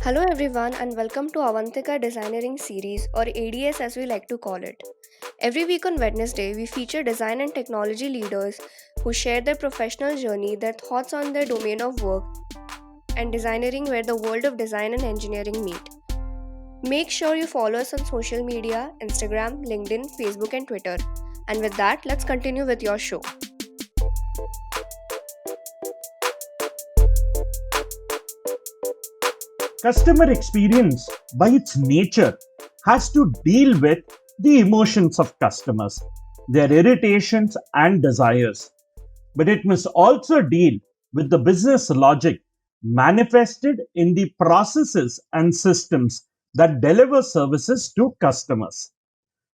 Hello everyone and welcome to Avantika Designeering series or ADS as we like to call it. Every week on Wednesday, we feature design and technology leaders who share their professional journey, their thoughts on their domain of work, and designeering where the world of design and engineering meet. Make sure you follow us on social media, Instagram, LinkedIn, Facebook and Twitter. And with that, let's continue with your show. Customer experience, by its nature, has to deal with the emotions of customers, their irritations and desires. But it must also deal with the business logic manifested in the processes and systems that deliver services to customers.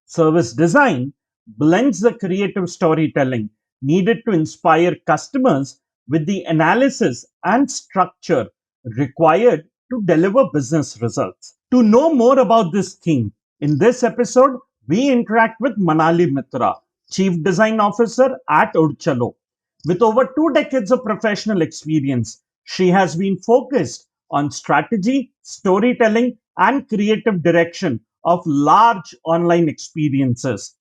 Service design blends the creative storytelling needed to inspire customers with the analysis and structure required to deliver business results. To know more about this theme, in this episode, we interact with Manali Mitra, Chief Design Officer at Urchalo. With over 2 decades of professional experience, she has been focused on strategy, storytelling, and creative direction of large online experiences.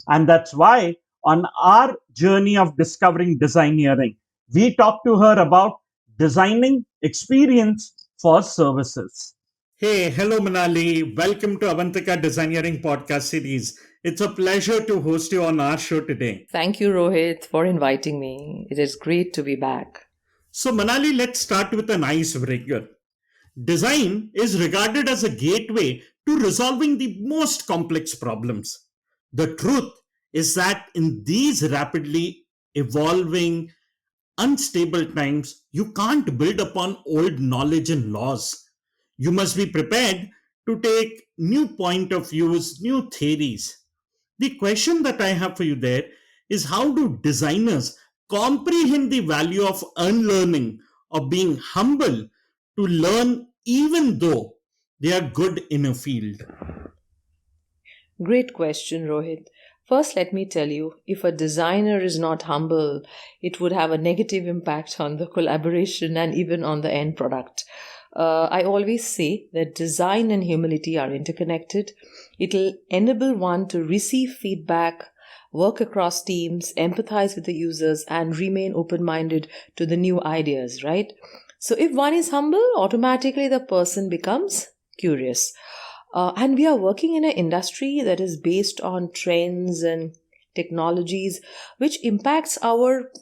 And that's why, on our journey of discovering designeering, we talk to her about designing experience for services. Hey, hello Manali. Welcome to Avantika Designeering podcast series. It's a pleasure to host you on our show today. Thank you, Rohit, for inviting me. It is great to be back. So, Manali, let's start with an icebreaker. Design is regarded as a gateway to resolving the most complex problems. The truth is that in these rapidly evolving, unstable times, you can't build upon old knowledge and laws. You must be prepared to take new point of views, new theories. The question that I have for you there is, how do designers comprehend the value of unlearning, of being humble to learn even though they are good in a field? Great question, Rohit. First, let me tell you, if a designer is not humble, it would have a negative impact on the collaboration and even on the end product. I always say that design and humility are interconnected. It'll enable one to receive feedback, work across teams, empathize with the users, and remain open minded to the new ideas, right? So, if one is humble, automatically the person becomes curious. And we are working in an industry that is based on trends and technologies, which impacts our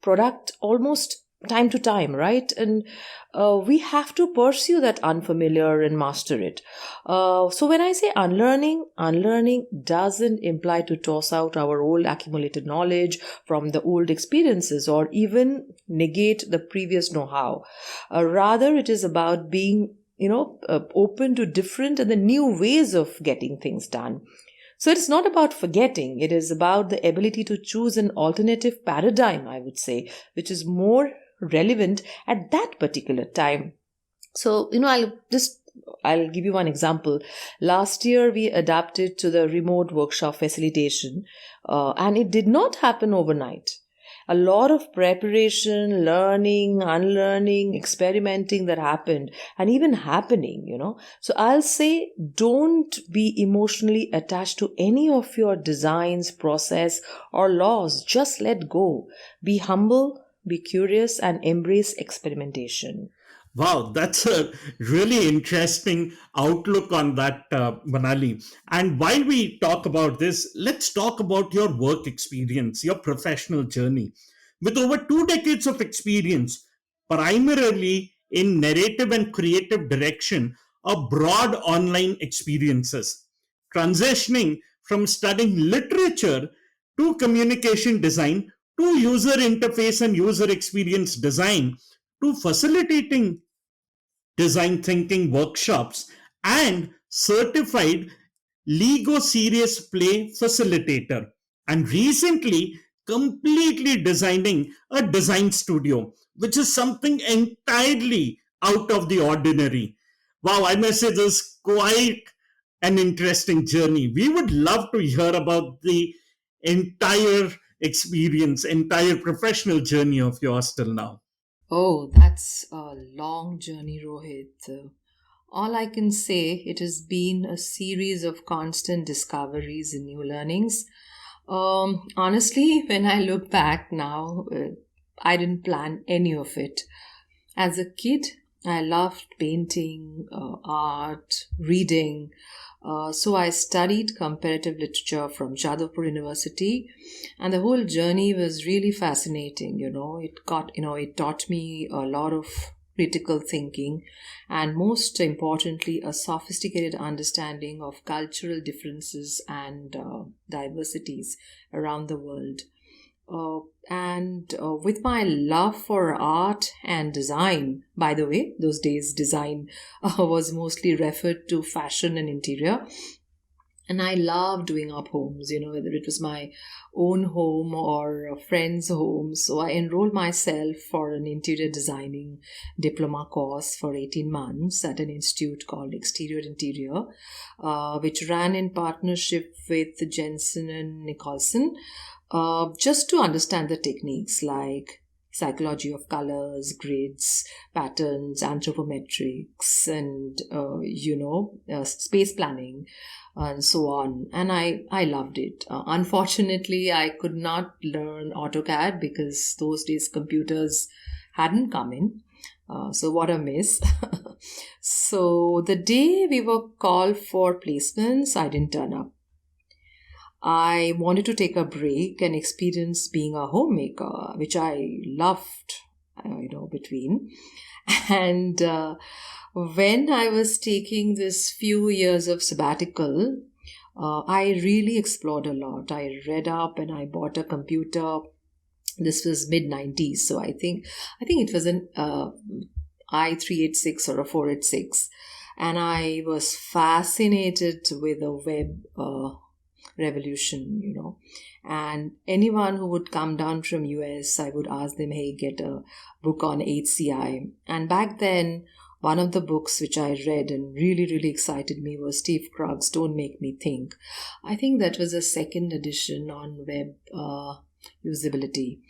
product almost time to time, right? And we have to pursue that unfamiliar and master it. So when I say unlearning doesn't imply to toss out our old accumulated knowledge from the old experiences or even negate the previous know-how. Rather, it is about being open to different and the new ways of getting things done. So it's not about forgetting, it is about the ability to choose an alternative paradigm, I would say, which is more relevant at that particular time. So, I'll give you one example. Last year, we adapted to the remote workshop facilitation, and it did not happen overnight. A lot of preparation, learning, unlearning, experimenting that happened and even happening. So I'll say don't be emotionally attached to any of your designs, process, or laws. Just let go. Be humble, be curious, and embrace experimentation. Wow, that's a really interesting outlook on that, Manali. And while we talk about this, let's talk about your work experience, your professional journey. With over 2 decades of experience, primarily in narrative and creative direction of broad online experiences, transitioning from studying literature to communication design to user interface and user experience design to facilitating design thinking workshops and certified Lego Serious Play facilitator, and recently completely designing a design studio, which is something entirely out of the ordinary. Wow, I must say this is quite an interesting journey. We would love to hear about the entire experience, entire professional journey of yours till now. Oh, that's a long journey, Rohit. All I can say, it has been a series of constant discoveries and new learnings. Honestly, when I look back now, I didn't plan any of it. As a kid, I loved painting, art, reading. So I studied comparative literature from Jadavpur University, and the whole journey was really fascinating. It taught me a lot of critical thinking, and most importantly, a sophisticated understanding of cultural differences and diversities around the world. And with my love for art and design, by the way, those days design was mostly referred to fashion and interior. And I love doing up homes, whether it was my own home or a friend's home. So I enrolled myself for an interior designing diploma course for 18 months at an institute called Exterior Interior, which ran in partnership with Jensen and Nicholson, just to understand the techniques like psychology of colors, grids, patterns, anthropometrics, and space planning, and so on. And I loved it. Unfortunately, I could not learn AutoCAD because those days computers hadn't come in. So what a miss. So the day we were called for placements, I didn't turn up. I wanted to take a break and experience being a homemaker, which I loved, between. And when I was taking this few years of sabbatical, I really explored a lot. I read up and I bought a computer. This was mid 90s, so I think it was an i386 or a 486, and I was fascinated with the web revolution, and anyone who would come down from US, I would ask them, hey, get a book on HCI. And back then, one of the books which I read and really, really excited me was Steve Krug's Don't Make Me Think. I think that was a second edition on web usability.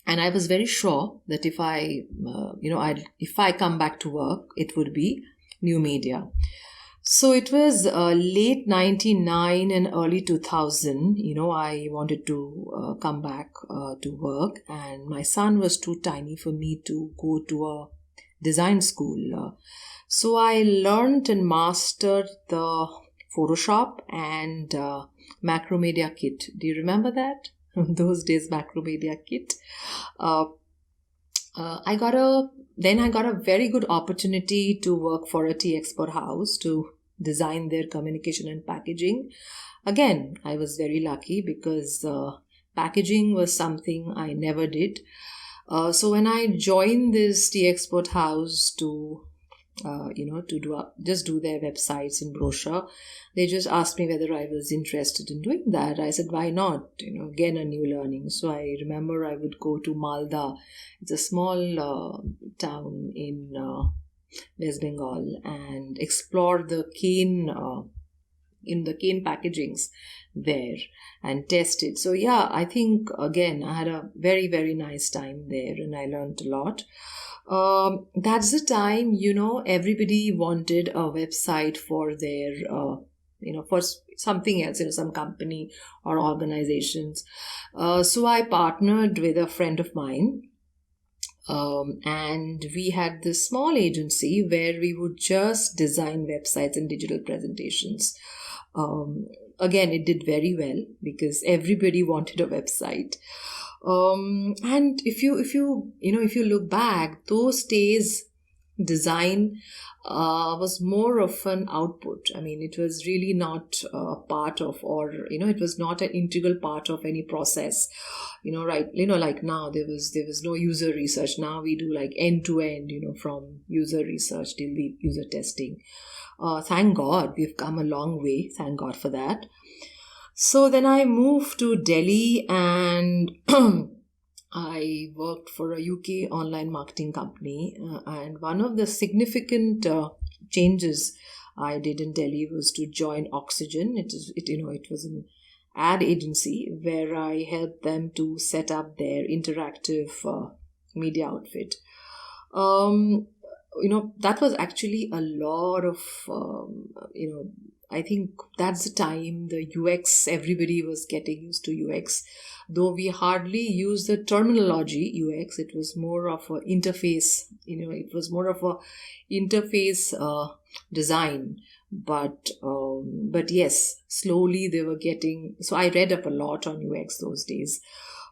And I was very sure that if if I come back to work, it would be new media. So it was late 99 and early 2000. I wanted to come back to work, and my son was too tiny for me to go to a design school. So I learned and mastered the Photoshop and Macromedia Kit. Do you remember that? Those days, Macromedia Kit. I got a very good opportunity to work for a tea export house to design their communication and packaging. Again, I was very lucky because packaging was something I never did. So when I joined this tea export house to do their websites and brochure, they just asked me whether I was interested in doing that. I said, why not? Again, a new learning. So I remember I would go to Malda. It's a small town in West Bengal, and explore the cane packagings there and test it. So yeah, I think again I had a very, very nice time there, and I learned a lot. That's the time, everybody wanted a website for their, for something else, some company or organizations. So I partnered with a friend of mine, and we had this small agency where we would just design websites and digital presentations. Again, it did very well because everybody wanted a website. And if you look back, those days design was more of an output. I mean, it was really not a part of, or it was not an integral part of any process. Right? Like now there was no user research. Now we do like end to end. From user research till the user testing. Thank God we've come a long way. Thank God for that. So then I moved to Delhi, and I worked for a UK online marketing company. And one of the significant changes I did in Delhi was to join Oxygen. It was an ad agency where I helped them to set up their interactive media outfit. that was actually a lot of, I think that's the time the UX, everybody was getting used to UX. Though we hardly use the terminology UX, it was more of an interface, it was more of a interface design. But yes, slowly they were getting. So I read up a lot on UX those days.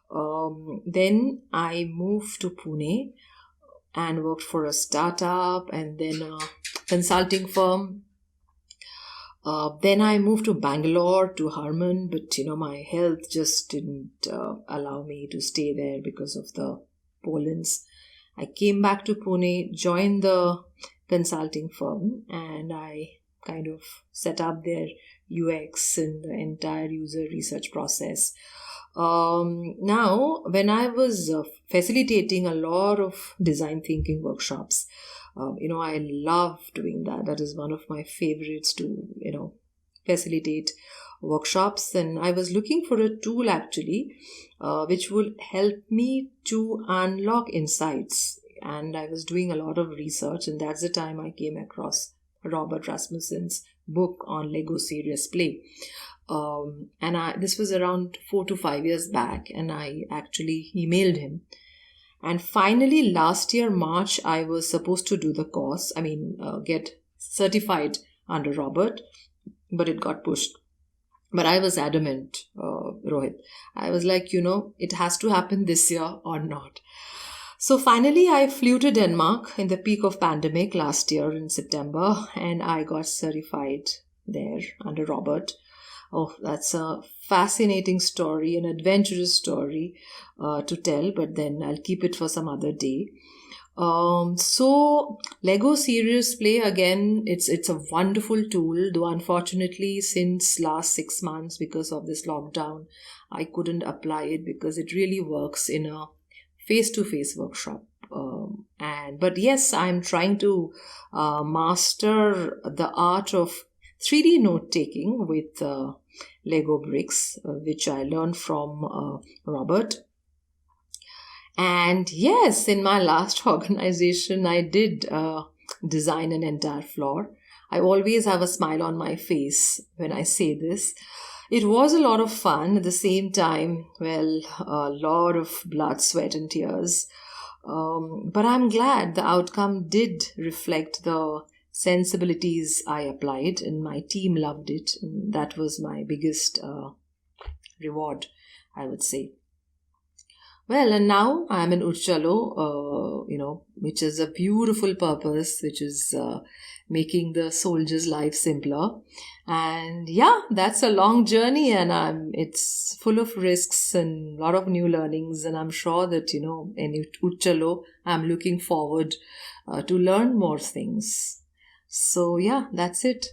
Then I moved to Pune and worked for a startup and then a consulting firm. Then I moved to Bangalore to Harman, but my health just didn't allow me to stay there because of the pollens. I came back to Pune, joined the consulting firm, and I kind of set up their UX and the entire user research process. Now, when I was facilitating a lot of design thinking workshops, I love doing that. That is one of my favorites to, facilitate workshops. And I was looking for a tool actually, which would help me to unlock insights. And I was doing a lot of research, and that's the time I came across Robert Rasmussen's book on Lego Serious Play. This was around 4 to 5 years back, and I actually emailed him. And finally, last year, March, I was supposed to do the course, get certified under Robert, but it got pushed. But I was adamant, Rohit. I was like, it has to happen this year or not. So finally, I flew to Denmark in the peak of pandemic last year in September, and I got certified there under Robert. Oh, that's a fascinating story, an adventurous story to tell, but then I'll keep it for some other day. So Lego Serious Play, again, it's a wonderful tool, though unfortunately since last 6 months because of this lockdown, I couldn't apply it because it really works in a face-to-face workshop. But yes, I'm trying to master the art of 3D note-taking with Lego bricks, which I learned from Robert. And yes, in my last organization, I did design an entire floor. I always have a smile on my face when I say this. It was a lot of fun. At the same time, well, a lot of blood, sweat, and tears. But I'm glad the outcome did reflect the sensibilities I applied, and my team loved it. And that was my biggest reward, I would say. Well, and now I'm in Urchalo, which is a beautiful purpose, which is making the soldiers' life simpler. And yeah, that's a long journey, and it's full of risks and a lot of new learnings. And I'm sure that, in Urchalo, I'm looking forward to learn more things. So yeah, that's it.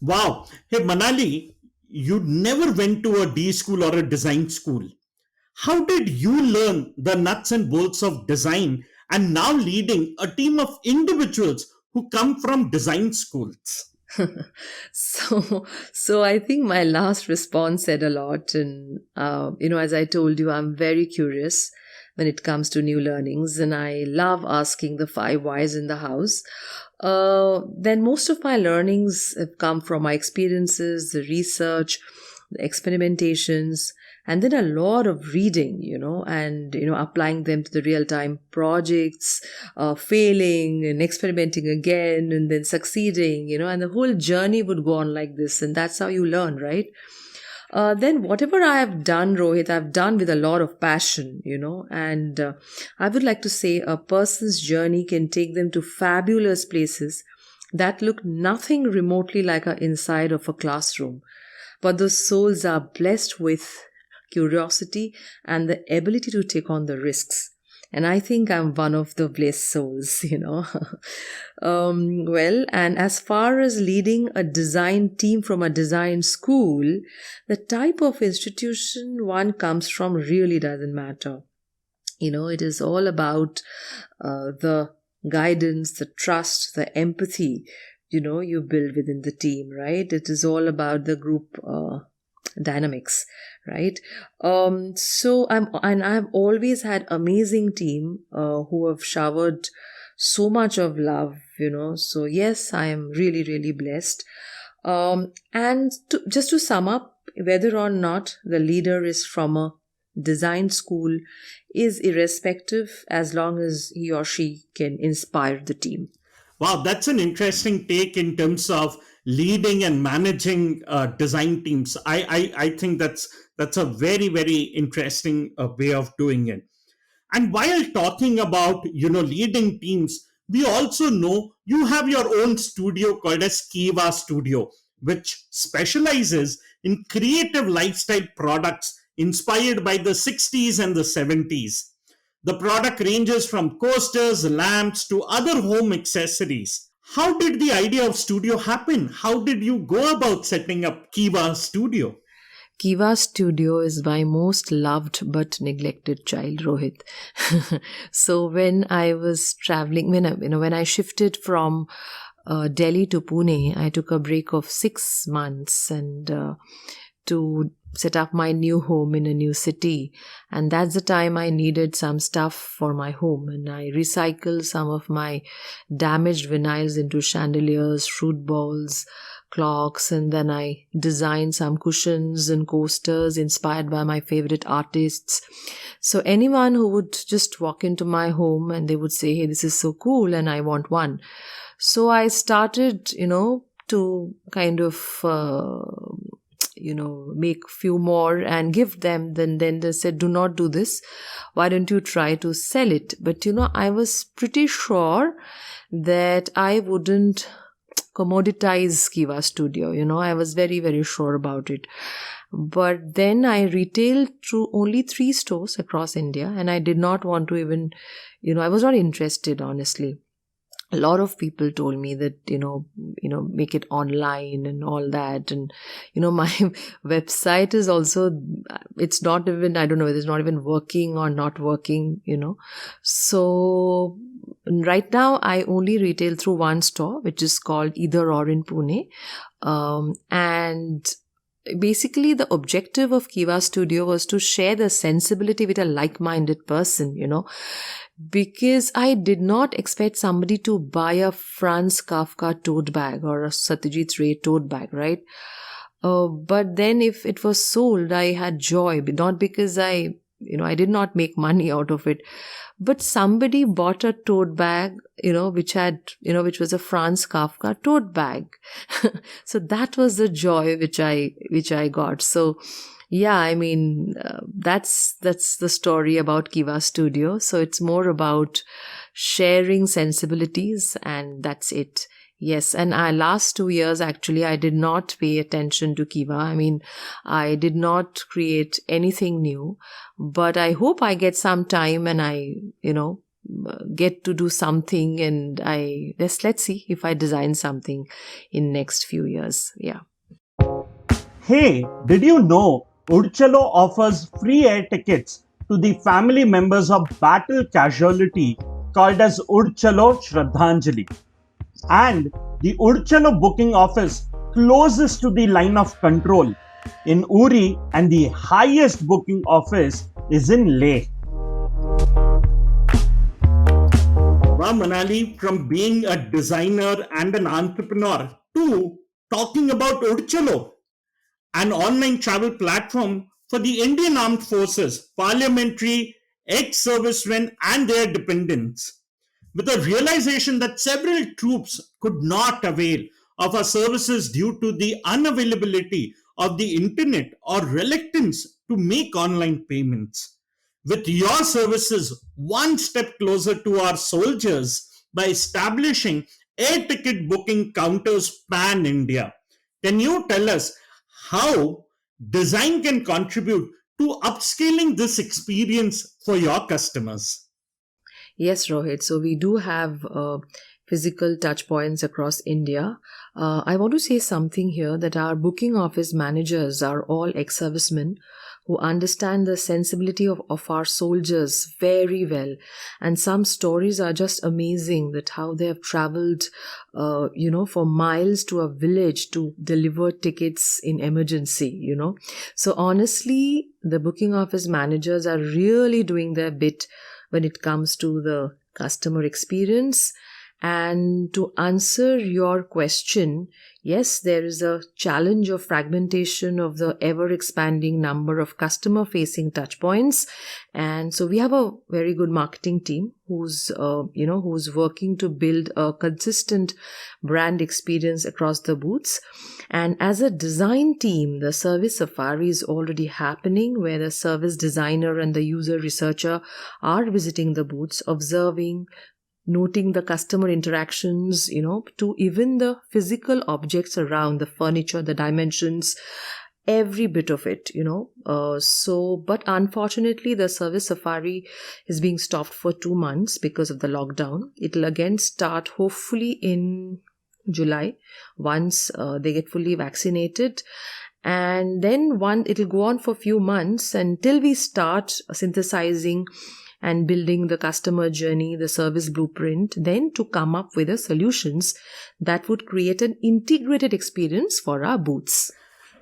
Wow. Hey, Manali, you never went to a D school or a design school. How did you learn the nuts and bolts of design and now leading a team of individuals who come from design schools? So I think my last response said a lot. And, as I told you, I'm very curious when it comes to new learnings, and I love asking the 5 whys in the house. Then most of my learnings have come from my experiences, the research, the experimentations, and then a lot of reading, and, applying them to the real time projects, failing and experimenting again and then succeeding, and the whole journey would go on like this. And that's how you learn, right? Then whatever I have done, Rohit, I've done with a lot of passion, and I would like to say a person's journey can take them to fabulous places that look nothing remotely like an inside of a classroom. But those souls are blessed with curiosity and the ability to take on the risks. And I think I'm one of the blessed souls, And as far as leading a design team from a design school, the type of institution one comes from really doesn't matter. It is all about the guidance, the trust, the empathy, you build within the team, right? It is all about the group dynamics, right? I've always had amazing team who have showered so much of love, So, yes, I am really, really blessed. Just to sum up, whether or not the leader is from a design school is irrespective as long as he or she can inspire the team. Wow, that's an interesting take in terms of leading and managing design teams. I think that's a very very interesting way of doing it. And while talking about leading teams, we also know you have your own studio called as Kiva Studio, which specializes in creative lifestyle products inspired by the 60s and the 70s. The product ranges from coasters, lamps to other home accessories. How did the idea of studio happen? How did you go about setting up Kiva Studio? Kiva Studio is my most loved but neglected child, Rohit. So when I was traveling, when I shifted from Delhi to Pune, I took a break of 6 months and to set up my new home in a new city. And that's the time I needed some stuff for my home. And I recycled some of my damaged vinyls into chandeliers, fruit bowls, clocks, and then I designed some cushions and coasters inspired by my favorite artists. So anyone who would just walk into my home and they would say, "Hey, this is so cool and I want one." So I started, to kind of make few more and give them. Then they said, "Do not do this. Why don't you try to sell it?" But I was pretty sure that I wouldn't commoditize Kiva Studio. I was very, very sure about it. But then I retailed through only 3 stores across India, and I did not want to even, I was not interested, honestly. A lot of people told me that make it online and all that, and my website is also, it's not even, I don't know, it's not even working or not working. So right now I only retail through 1 store, which is called Either Or in Pune, and basically the objective of Kiva Studio was to share the sensibility with a like-minded person, because I did not expect somebody to buy a Franz Kafka tote bag or a Satyajit Ray tote bag, right? But then if it was sold, I had joy, not because I did not make money out of it, but somebody bought a tote bag, which was a Franz Kafka tote bag. So that was the joy which I got. So yeah, I mean, that's the story about Kiva Studio. So it's more about sharing sensibilities, and that's it. Yes, and last 2 years, actually, I did not pay attention to Kiva. I mean, I did not create anything new, but I hope I get some time and I, get to do something, and let's see if I design something in next few years. Yeah. Hey, did you know Urchalo offers free air tickets to the family members of battle casualty called as Urchalo Shraddhanjali? And the Urchalo booking office closest to the line of control in Uri, and the highest booking office is in Leh. Wow, Manali, from being a designer and an entrepreneur to talking about Urchalo, an online travel platform for the Indian Armed Forces, parliamentary, ex-servicemen and their dependents, with a realization that several troops could not avail of our services due to the unavailability of the internet or reluctance to make online payments. With your services one step closer to our soldiers by establishing air ticket booking counters pan India. Can you tell us how design can contribute to upscaling this experience for your customers? Yes, Rohit. So we do have physical touch points across India. I want to say something here that our booking office managers are all ex-servicemen who understand the sensibility of our soldiers very well. And some stories are just amazing, that how they have traveled, for miles to a village to deliver tickets in emergency. So honestly, the booking office managers are really doing their bit when it comes to the customer experience. And to answer your question, yes, there is a challenge of fragmentation of the ever expanding number of customer facing touchpoints. And so we have a very good marketing team who's working to build a consistent brand experience across the booths. And as a design team, the service safari is already happening, where the service designer and the user researcher are visiting the booths, observing, noting the customer interactions, to even the physical objects around, the furniture, the dimensions, every bit of it. But unfortunately, the service safari is being stopped for 2 months because of the lockdown. It'll again start hopefully in July, once they get fully vaccinated. And then it'll go on for a few months until we start synthesizing and building the customer journey, the service blueprint, then to come up with the solutions that would create an integrated experience for our booths.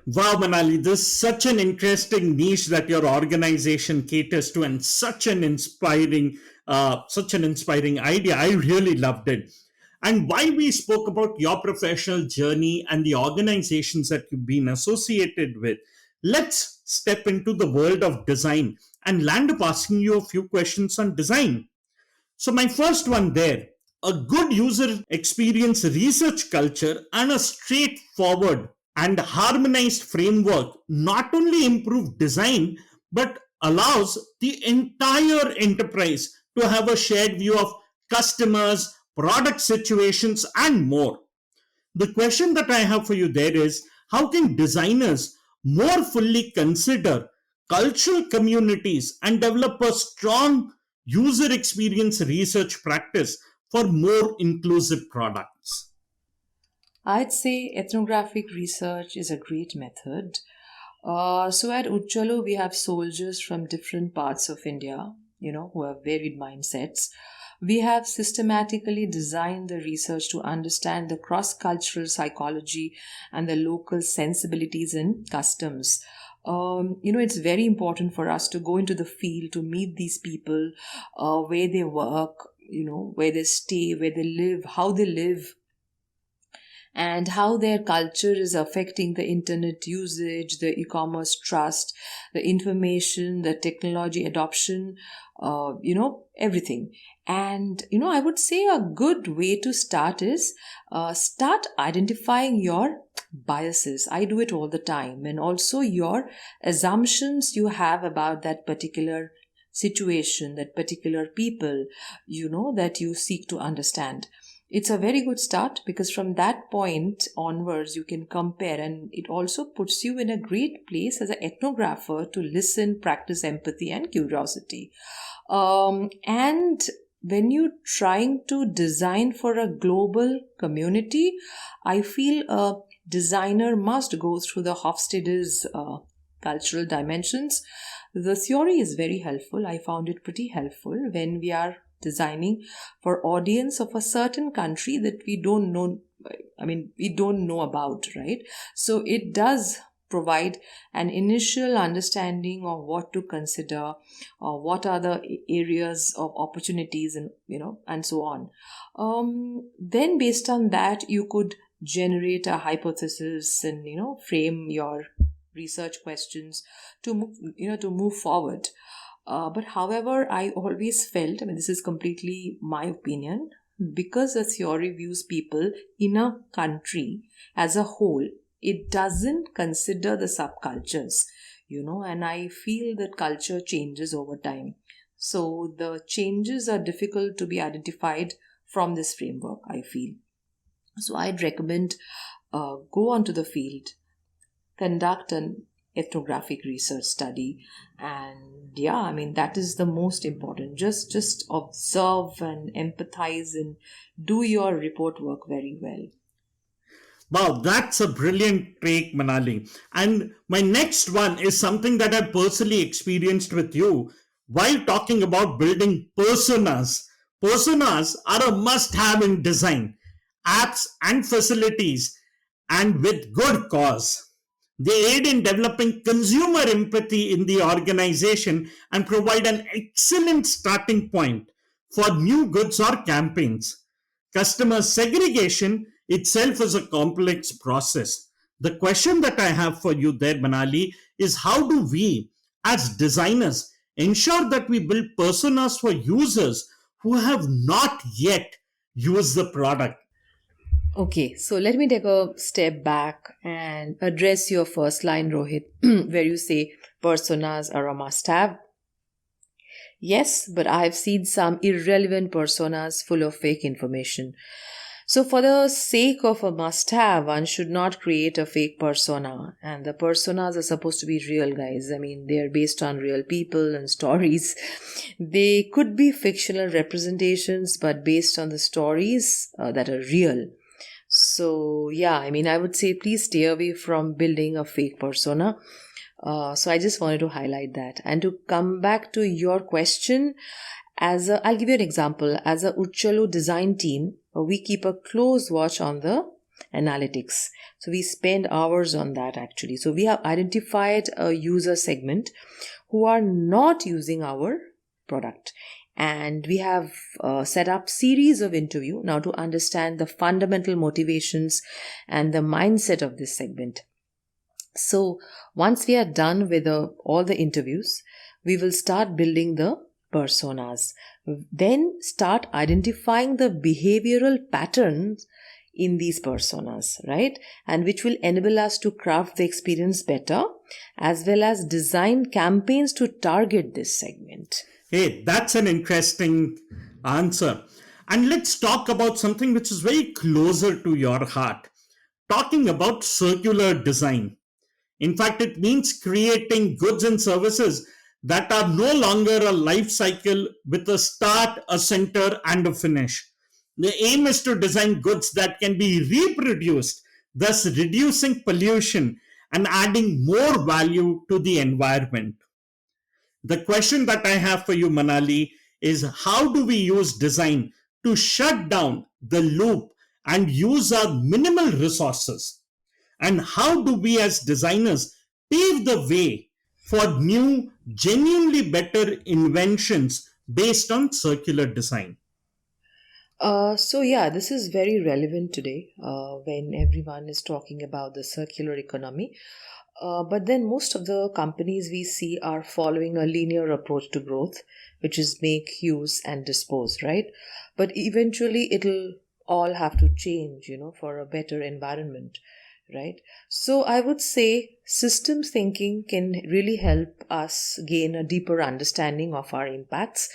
Wow, Manali, this is such an interesting niche that your organization caters to, and such an inspiring idea. I really loved it. And while we spoke about your professional journey and the organizations that you've been associated with, let's step into the world of design and land up asking you a few questions on design. So, my first one there, a good user experience research culture and a straightforward and harmonized framework not only improve design but allows the entire enterprise to have a shared view of customers, product situations, and more. The question that I have for you there is, how can designers more fully consider cultural communities and develop a strong user experience research practice for more inclusive products? I'd say ethnographic research is a great method. So at Urchalo, we have soldiers from different parts of India, who have varied mindsets. We have systematically designed the research to understand the cross cultural psychology and the local sensibilities and customs. It's very important for us to go into the field to meet these people, where they work, where they stay, where they live, how they live, and how their culture is affecting the internet usage, the e-commerce trust, the information, the technology adoption, everything. And, I would say a good way to start is start identifying your biases. I do it all the time. And also your assumptions you have about that particular situation, that particular people, that you seek to understand. It's a very good start, because from that point onwards you can compare, and it also puts you in a great place as an ethnographer to listen, practice empathy and curiosity. And when you're trying to design for a global community, I feel a designer must go through the Hofstede's cultural dimensions. The theory is very helpful. I found it pretty helpful when we are designing for audience of a certain country that we don't know about, right? So it does provide an initial understanding of what to consider, or what are the areas of opportunities, and so on. Then based on that, you could generate a hypothesis and frame your research questions to move forward. But however, I always felt, this is completely my opinion, because the theory views people in a country as a whole, it doesn't consider the subcultures, and I feel that culture changes over time. So the changes are difficult to be identified from this framework, I feel. So I'd recommend go onto the field, conduct an ethnographic research study, and that is the most important. Just observe and empathize and do your report work very well. Wow, that's a brilliant take, Manali. And my next one is something that I personally experienced with you while talking about building personas. Personas are a must have in design, apps, and facilities, and with good cause. They aid in developing consumer empathy in the organization and provide an excellent starting point for new goods or campaigns. Customer segregation itself is a complex process. The question that I have for you there, Manali, is how do we, as designers, ensure that we build personas for users who have not yet used the product? Okay, so let me take a step back and address your first line, Rohit, where you say personas are a must have. Yes, but I've seen some irrelevant personas full of fake information. So, for the sake of a must have, one should not create a fake persona. And the personas are supposed to be real, guys. I mean, they are based on real people and stories. They could be fictional representations, but based on the stories that are real. So, yeah, I mean, I would say please stay away from building a fake persona. So I just wanted to highlight that. And to come back to your question, I'll give you an example. As a Urchalo design team, we keep a close watch on the analytics. So we spend hours on that actually. So we have identified a user segment who are not using our product. And we have set up series of interview now to understand the fundamental motivations and the mindset of this segment. So once we are done with all the interviews, we will start building the personas. Then start identifying the behavioral patterns in these personas, right? And which will enable us to craft the experience better as well as design campaigns to target this segment. Hey, that's an interesting answer. And let's talk about something which is very closer to your heart. Talking about circular design. In fact, it means creating goods and services that are no longer a life cycle with a start, a center, and a finish. The aim is to design goods that can be reproduced, thus reducing pollution and adding more value to the environment. The question that I have for you, Manali, is how do we use design to shut down the loop and use our minimal resources? And how do we as designers pave the way for new, genuinely better inventions based on circular design? So yeah, this is very relevant today when everyone is talking about the circular economy. But then most of the companies we see are following a linear approach to growth, which is make, use, and dispose, right? But eventually it'll all have to change, for a better environment, right? So I would say systems thinking can really help us gain a deeper understanding of our impacts.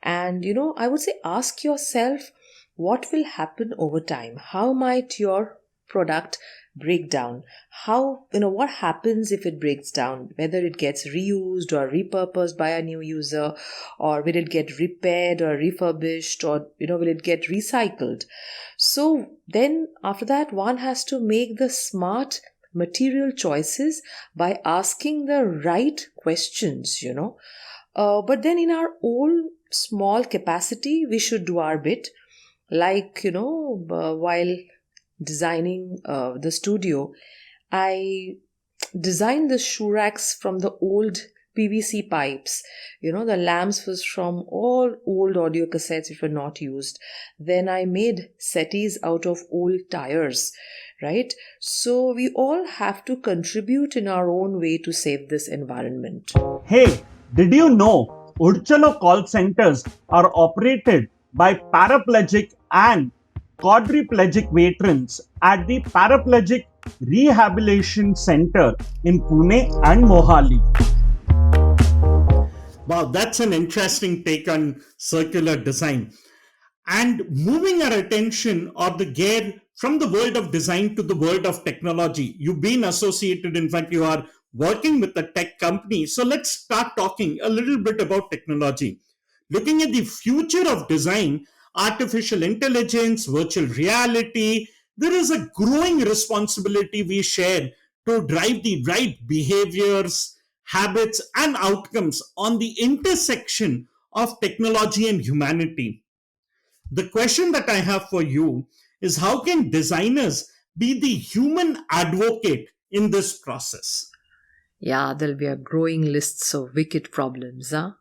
And, I would say ask yourself what will happen over time? How might your product break down? What happens if it breaks down? Whether it gets reused or repurposed by a new user, or will it get repaired or refurbished, or, will it get recycled? So then after that, one has to make the smart material choices by asking the right questions. But then in our own small capacity, we should do our bit. Like, while designing the studio, I designed the shoe racks from the old PVC pipes. The lamps was from all old audio cassettes which were not used. Then I made settees out of old tires, right? So we all have to contribute in our own way to save this environment. Hey, did you know Urchalo call centers are operated by paraplegic and quadriplegic veterans at the Paraplegic Rehabilitation Center in Pune and Mohali? Wow, that's an interesting take on circular design. And moving our attention or the gear from the world of design to the world of technology. You've been associated, in fact, you are working with a tech company. So let's start talking a little bit about technology. Looking at the future of design, artificial intelligence, virtual reality, there is a growing responsibility we share to drive the right behaviors, habits, and outcomes on the intersection of technology and humanity. The question that I have for you is how can designers be the human advocate in this process? Yeah, there'll be a growing lists of wicked problems, huh?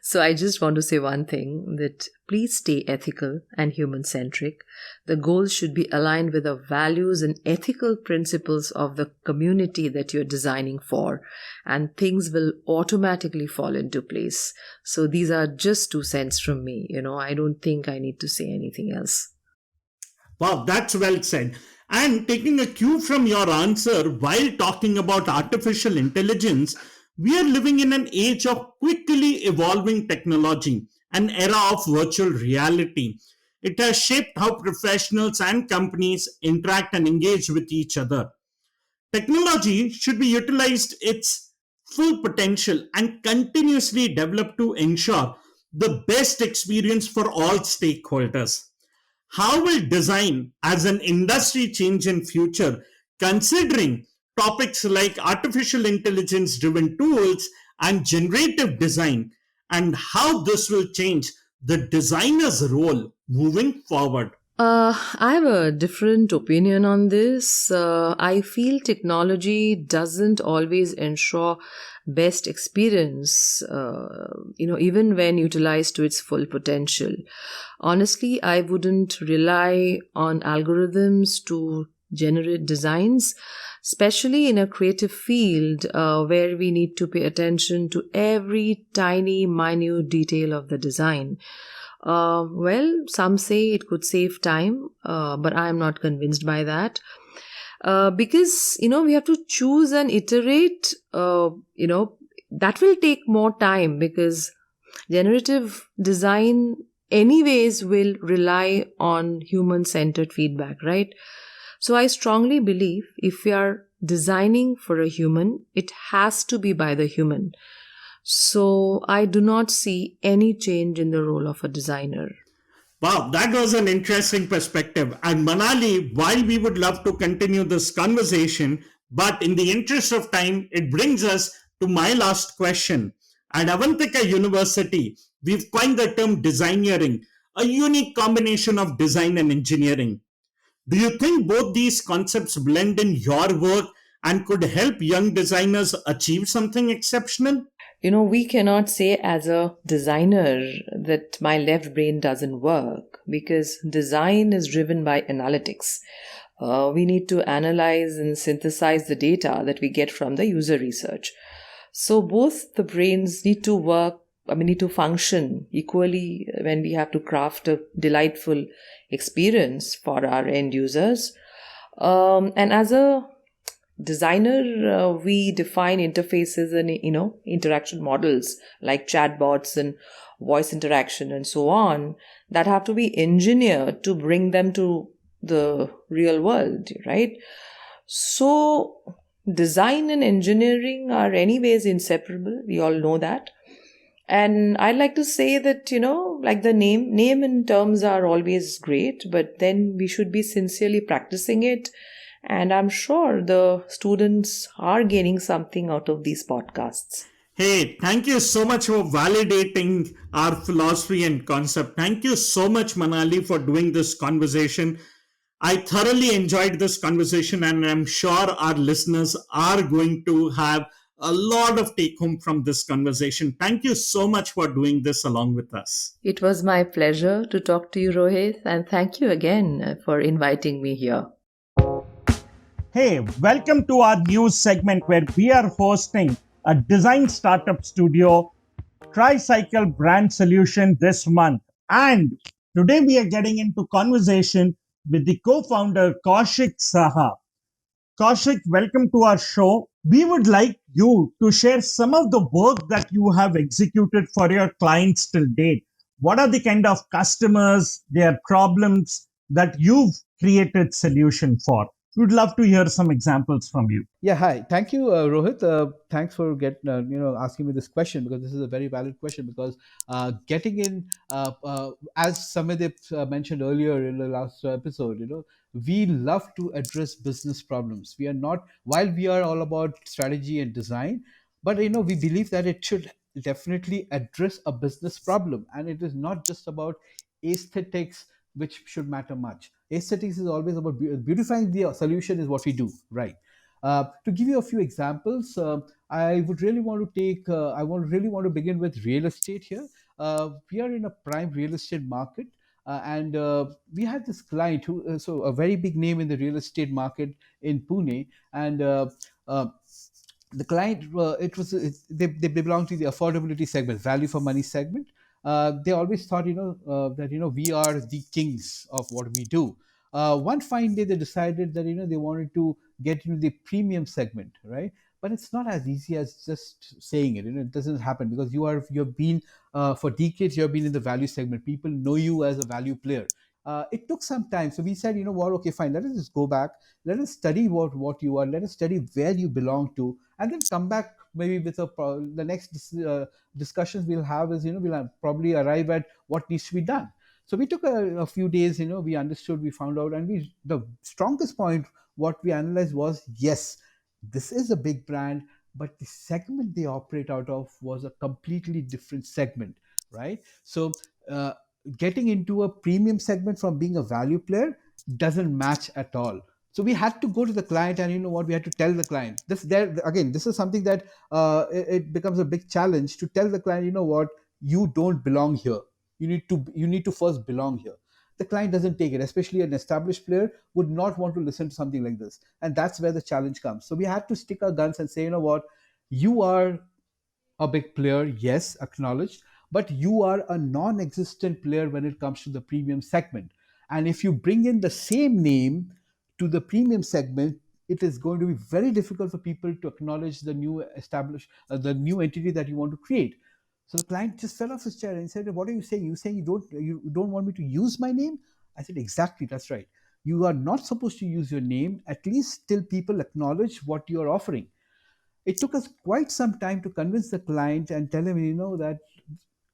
So I just want to say one thing, that please stay ethical and human centric. The goals should be aligned with the values and ethical principles of the community that you're designing for, and things will automatically fall into place. So these are just 2 cents from me. I don't think I need to say anything else. Wow, that's well said. And taking a cue from your answer, while talking about artificial intelligence, we are living in an age of quickly evolving technology, an era of virtual reality. It has shaped how professionals and companies interact and engage with each other. Technology should be utilized its full potential and continuously developed to ensure the best experience for all stakeholders. How will design as an industry change in future, considering topics like artificial intelligence driven tools and generative design, and how this will change the designer's role moving forward? I have a different opinion on this. I feel technology doesn't always ensure best experience, even when utilized to its full potential. Honestly, I wouldn't rely on algorithms to generate designs, especially in a creative field where we need to pay attention to every tiny, minute detail of the design. Well, some say it could save time, but I am not convinced by that. Because, we have to choose and iterate, that will take more time, because generative design, anyways, will rely on human centered feedback, right? So I strongly believe if we are designing for a human, it has to be by the human. So I do not see any change in the role of a designer. Wow, that was an interesting perspective. And Manali, while we would love to continue this conversation, but in the interest of time, it brings us to my last question. At Avantika University, we've coined the term designeering, a unique combination of design and engineering. Do you think both these concepts blend in your work and could help young designers achieve something exceptional? We cannot say as a designer that my left brain doesn't work, because design is driven by analytics. We need to analyze and synthesize the data that we get from the user research. So both the brains need to work, need to function equally when we have to craft a delightful experience for our end users. And as a designer, we define interfaces and interaction models like chatbots and voice interaction and so on, that have to be engineered to bring them to the real world, right? So design and engineering are anyways inseparable, we all know that. And I like to say that, like the name and terms are always great, but then we should be sincerely practicing it. And I'm sure the students are gaining something out of these podcasts. Hey, thank you so much for validating our philosophy and concept. Thank you so much, Manali, for doing this conversation. I thoroughly enjoyed this conversation, and I'm sure our listeners are going to have a lot of take home from this conversation. Thank you so much for doing this along with us. It was my pleasure to talk to you, Rohit, and thank you again for inviting me here. Hey, welcome to our news segment where we are hosting a design startup studio tricycle brand solution this month. And today we are getting into conversation with the co-founder Kaushik Saha. Kaushik, welcome to our show. We would like you to share some of the work that you have executed for your clients till date. What are the kind of customers, their problems that you've created solution for? We'd love to hear some examples from you. Yeah, hi. Thank you, Rohit. Thanks for asking me this question, because this is a very valid question. Because getting in, as Samedev mentioned earlier in the last episode, we love to address business problems. We are not, while we are all about strategy and design, but we believe that it should definitely address a business problem, and it is not just about aesthetics, which should matter much. Aesthetics is always about beautifying the solution is what we do, right? To give you a few examples, I would really want to take. I want really want to begin with real estate here. We are in a prime real estate market, and we had this client who, so a very big name in the real estate market in Pune, and uh, the client, they belong to the affordability segment, value for money segment. They always thought, that we are the kings of what we do. One fine day they decided that they wanted to get into the premium segment, right? But it's not as easy as just saying it. It doesn't happen because you've been, for decades, you've been in the value segment. People know you as a value player. It took some time. So we said, you know what, okay, fine, let us just go back. Let us study what you are. Let us study where you belong to, and then come back maybe with the next discussions we'll have is, probably arrive at what needs to be done. So we took a few days, we understood, we found out, and the strongest point what we analyzed was, yes, this is a big brand, but the segment they operate out of was a completely different segment, right? So uh, getting into a premium segment from being a value player doesn't match at all. So we had to go to the client, and we had to tell the client this. There again, this is something that it becomes a big challenge to tell the client, you know what, you don't belong here. You need to first belong here. The client doesn't take it, especially an established player would not want to listen to something like this, and that's where the challenge comes. So we had to stick our guns and say, you know what, you are a big player, yes, acknowledged, but you are a non existent player when it comes to the premium segment. And if you bring in the same name to the premium segment, it is going to be very difficult for people to acknowledge the new entity that you want to create. So the client just fell off his chair and said, "What are you saying? You saying you don't want me to use my name?" I said, "Exactly, that's right. You are not supposed to use your name, at least till people acknowledge what you are offering." It took us quite some time to convince the client and tell him, that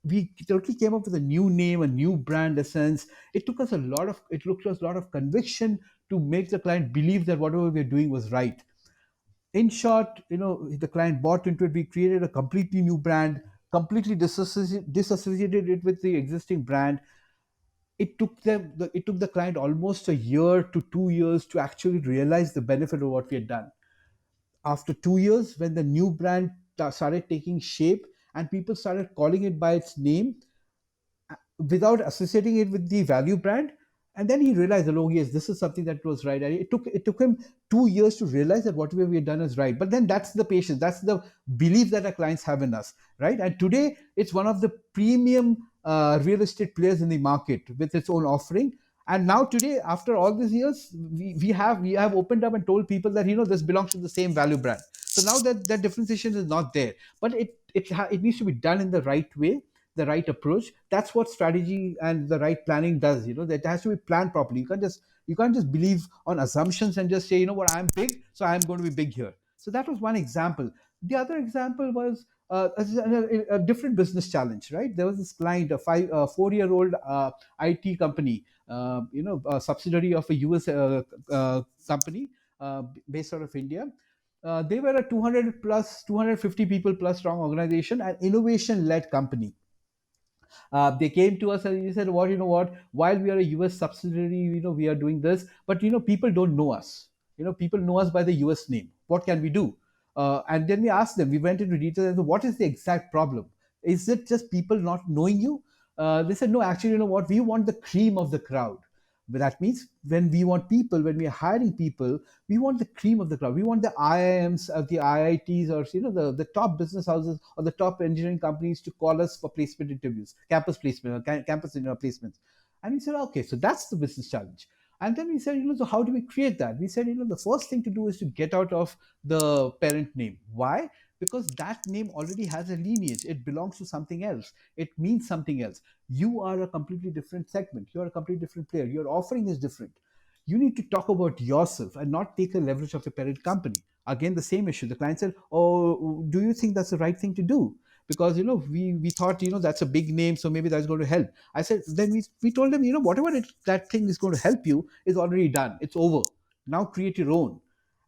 we totally came up with a new name, a new brand essence. It took us a lot of conviction to make the client believe that whatever we are doing was right. In short, the client bought into it. We created a completely new brand, completely disassociated it with the existing brand. It took the client almost a year to 2 years to actually realize the benefit of what we had done. After 2 years, when the new brand started taking shape and people started calling it by its name without associating it with the value brand, and then he realized that, oh yes, this is something that was right. And it took him 2 years to realize that whatever we had done is right. But then that's the patience, that's the belief that our clients have in us, right? And today it's one of the premium real estate players in the market with its own offering. And now today, after all these years, we have opened up and told people that, this belongs to the same value brand. So now that differentiation is not there, but it needs to be done in the right way, the right approach. That's what strategy and the right planning does. That has to be planned properly. You can't just believe on assumptions and just say, what, I'm big, so I'm going to be big here. So that was one example. The other example was a different business challenge, right? There was this client, a 4-year-old IT company, a subsidiary of a US company based out of India. They were a 200 plus 250 people plus strong organization, an innovation led company. They came to us and they said, "What, while we are a US subsidiary, we are doing this, but people don't know us. People know us by the US name. What can we do?" And then we asked them. We went into detail and said, "What is the exact problem? Is it just people not knowing you?" They said, "No, actually, what, we want the cream of the crowd." But that means when we are hiring people, we want the cream of the crowd. We want the IIMs, the IITs, or the top business houses or the top engineering companies to call us for placement interviews, campus placement, or campus placements. And we said, okay, so that's the business challenge. And then we said, so how do we create that? We said, the first thing to do is to get out of the parent name. Why? Because that name already has a lineage. It belongs to something else. It means something else. You are a completely different segment. You are a completely different player. Your offering is different. You need to talk about yourself and not take a leverage of your parent company. Again, the same issue. The client said, "Oh, do you think that's the right thing to do?" Because we thought, that's a big name, so maybe that's going to help. I said, then we told them, whatever that thing is going to help you is already done. It's over. Now create your own.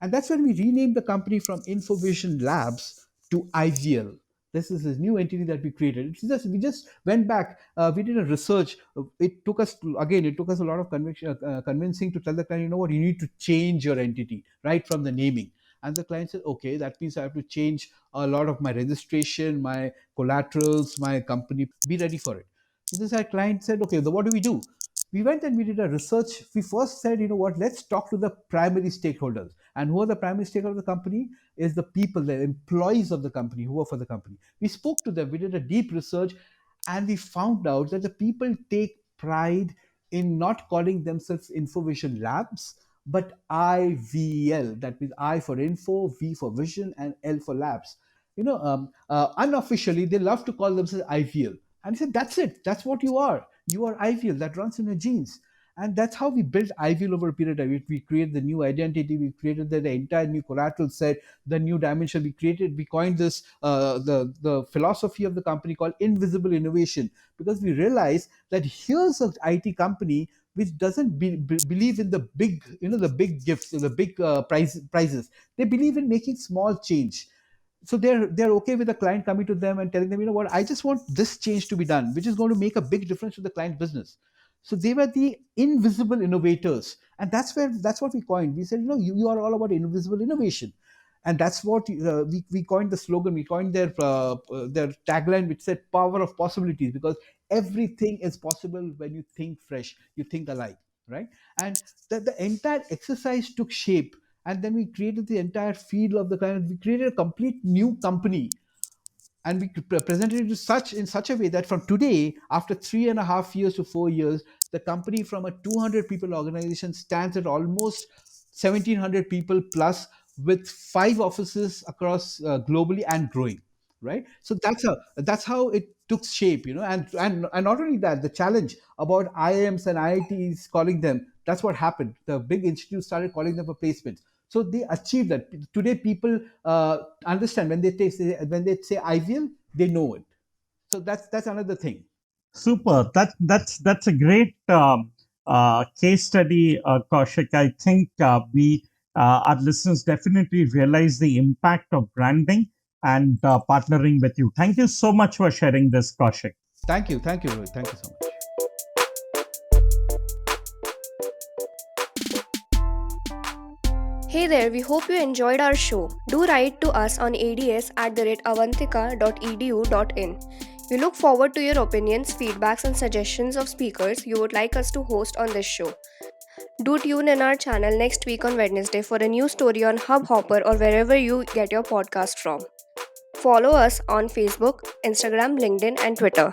And that's when we renamed the company from Infovision Labs to IGL. This is this new entity that we created. We just went back. We did a research. It took us a lot of convincing to tell the client, what, you need to change your entity right from the naming. And the client said, okay, that means I have to change a lot of my registration, my collaterals, my company, be ready for it. So this our client said, okay, what do we do? We went and we did a research. We first said, you know what, let's talk to the primary stakeholders. And who are the primary stakeholders of the company? Is the people, the employees of the company who work for the company. We spoke to them, we did a deep research, and we found out that the people take pride in not calling themselves information labs, but IVL. That means I for info, V for vision, and L for labs. Unofficially, they love to call themselves IVL. And I said, that's it. That's what you are. You are IVL. That runs in your genes. And that's how we built IVL over a period of time. We created the new identity. We created the entire new collateral set, the new dimension. We coined this, the philosophy of the company called invisible innovation, because we realized that here's an IT company which doesn't believe in the big, the big gifts, the big prizes. They believe in making small change. So they're okay with the client coming to them and telling them, you know what, I just want this change to be done, which is going to make a big difference to the client business. So they were the invisible innovators, and that's what we coined. We said, you are all about invisible innovation. And that's what we coined the slogan. We coined their tagline, which said power of possibilities, because everything is possible when you think fresh, you think alike, right? And the entire exercise took shape, and then we created the entire field of the client. We created a complete new company, and we presented it in such a way that from today, after 3.5 years to 4 years, the company from a 200 people organization stands at almost 1,700 people plus, with 5 offices across globally and growing. Right, so that's how it took shape, and not only that, the challenge about IIMs and IITs calling them, that's what happened. The big institutes started calling them for placements, so they achieved that. Today people understand when they say IVL, they know it. So that's another thing. Super. That's a great case study, Kaushik. I think we our listeners definitely realize the impact of branding and partnering with you. Thank you so much for sharing this, Kaushik. Thank you, Rohit. Thank you so much. Hey there, we hope you enjoyed our show. Do write to us on ads@avantika.edu.in. We look forward to your opinions, feedbacks, and suggestions of speakers you would like us to host on this show. Do tune in our channel next week on Wednesday for a new story on Hubhopper or wherever you get your podcast from. Follow us on Facebook, Instagram, LinkedIn, and Twitter.